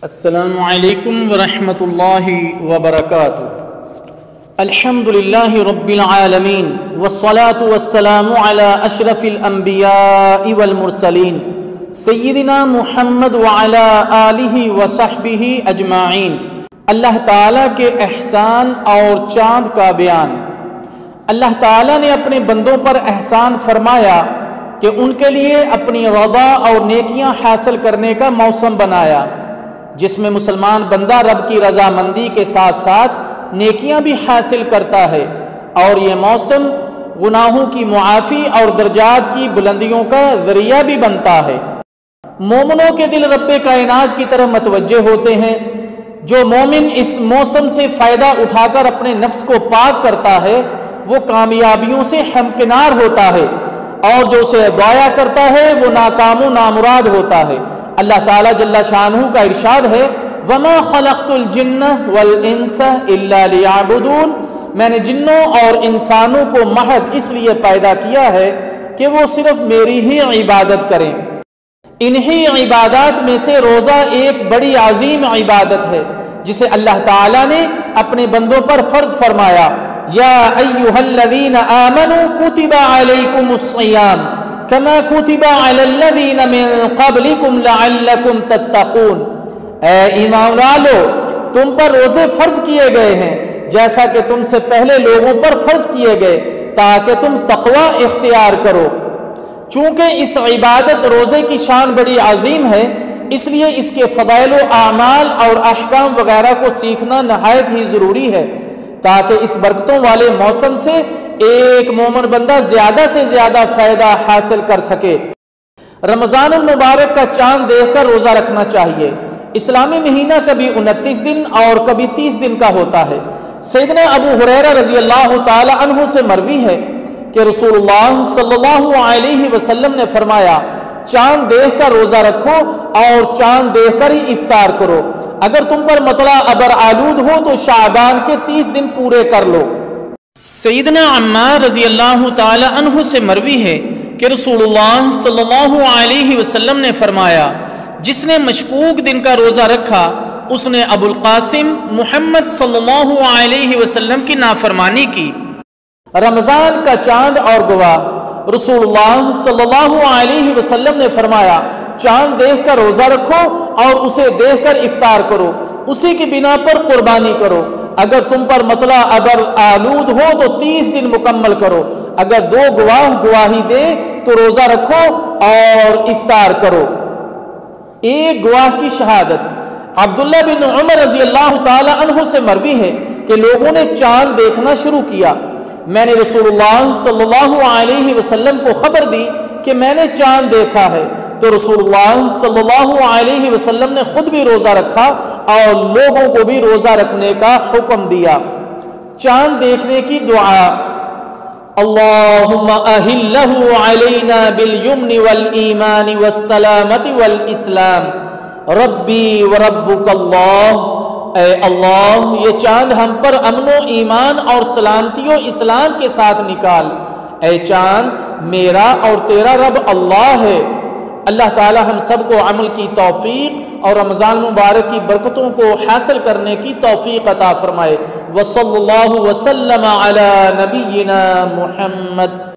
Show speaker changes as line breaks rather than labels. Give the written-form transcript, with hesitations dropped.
السلام علیکم ورحمۃ اللہ وبرکاتہ۔ الحمد للہ رب العالمین والصلاة والسلام علی اشرف الانبیاء والمرسلین سیدنا محمد وعلی آلہ وصحبہ اجمعین۔ اللہ تعالیٰ کے احسان اور چاند کا بیان۔ اللہ تعالیٰ نے اپنے بندوں پر احسان فرمایا کہ ان کے لیے اپنی رضا اور نیکیاں حاصل کرنے کا موسم بنایا، جس میں مسلمان بندہ رب کی رضامندی کے ساتھ ساتھ نیکیاں بھی حاصل کرتا ہے، اور یہ موسم گناہوں کی معافی اور درجات کی بلندیوں کا ذریعہ بھی بنتا ہے۔ مومنوں کے دل رب کائنات کی طرف متوجہ ہوتے ہیں۔ جو مومن اس موسم سے فائدہ اٹھا کر اپنے نفس کو پاک کرتا ہے وہ کامیابیوں سے ہمکنار ہوتا ہے، اور جو اسے ضائع کرتا ہے وہ ناکام و نامراد ہوتا ہے۔ اللہ تعالیٰ جل شانہ کا ارشاد ہے، وَمَا خَلَقْتُ الْجِنَّ وَالْإِنسَ إِلَّا لِيَعْبُدُونَ، میں نے جنوں اور انسانوں کو محض اس لیے پیدا کیا ہے کہ وہ صرف میری ہی عبادت کریں۔ انہی عبادات میں سے روزہ ایک بڑی عظیم عبادت ہے جسے اللہ تعالیٰ نے اپنے بندوں پر فرض فرمایا۔ یا ایھا الذین آمنوا کتب علیکم الصیام کما کتب علی الذین من قبلکم لعلکم تتقون، اے ایمان والو تم پر روزے فرض کیے گئے ہیں جیسا کہ تم سے پہلے لوگوں پر فرض کیے گئے تاکہ تم تقوی اختیار کرو۔ چونکہ اس عبادت روزے کی شان بڑی عظیم ہے، اس لیے اس کے فضائل و اعمال اور احکام وغیرہ کو سیکھنا نہایت ہی ضروری ہے، تاکہ اس برکتوں والے موسم سے ایک مومن بندہ زیادہ سے زیادہ فائدہ حاصل کر سکے۔ رمضان المبارک کا چاند دیکھ کر روزہ رکھنا چاہیے۔ اسلامی مہینہ کبھی 29 دن اور کبھی 30 دن کا ہوتا ہے۔ سیدنا ابو ہریرہ رضی اللہ تعالی عنہ سے مروی ہے کہ رسول اللہ صلی اللہ علیہ وسلم نے فرمایا، چاند دیکھ کر روزہ رکھو اور چاند دیکھ کر ہی افطار کرو۔ اگر تم پر مطلع ابر آلود ہو تو شعبان کے 30 دن پورے کر لو۔ سیدنا عمار رضی اللہ تعالی عنہ سے مروی ہے کہ رسول اللہ صلی اللہ علیہ وسلم نے فرمایا، جس نے مشکوک دن کا روزہ رکھا اس نے ابو القاسم محمد صلی اللہ علیہ وسلم کی نافرمانی کی۔ رمضان کا چاند اور گواہ۔ رسول اللہ صلی اللہ علیہ وسلم نے فرمایا، چاند دیکھ کر روزہ رکھو اور اسے دیکھ کر افطار کرو، اسی کی بنا پر قربانی کرو۔ اگر تم پر مطلع ابر آلود ہو تو 30 دن مکمل کرو۔ اگر 2 گواہ گواہی دے تو روزہ رکھو اور افطار کرو۔ ایک گواہ کی شہادت۔ عبداللہ بن عمر رضی اللہ تعالی عنہ سے مروی ہے کہ لوگوں نے چاند دیکھنا شروع کیا۔ میں نے رسول اللہ صلی اللہ علیہ وسلم کو خبر دی کہ میں نے چاند دیکھا ہے، تو رسول اللہ صلی اللہ علیہ وسلم نے خود بھی روزہ رکھا اور لوگوں کو بھی روزہ رکھنے کا حکم دیا۔ چاند دیکھنے کی دعا۔ اللہم اہلہ علینا بالیمن والایمان والسلامت والاسلام ربی وربک اللہ، اے اللہ یہ چاند ہم پر امن و ایمان اور سلامتی و اسلام کے ساتھ نکال۔ اے چاند میرا اور تیرا رب اللہ ہے۔ اللہ تعالی ہم سب کو عمل کی توفیق اور رمضان مبارک کی برکتوں کو حاصل کرنے کی توفیق عطا فرمائے۔ وصلی اللہ وسلم علی نبینا محمد۔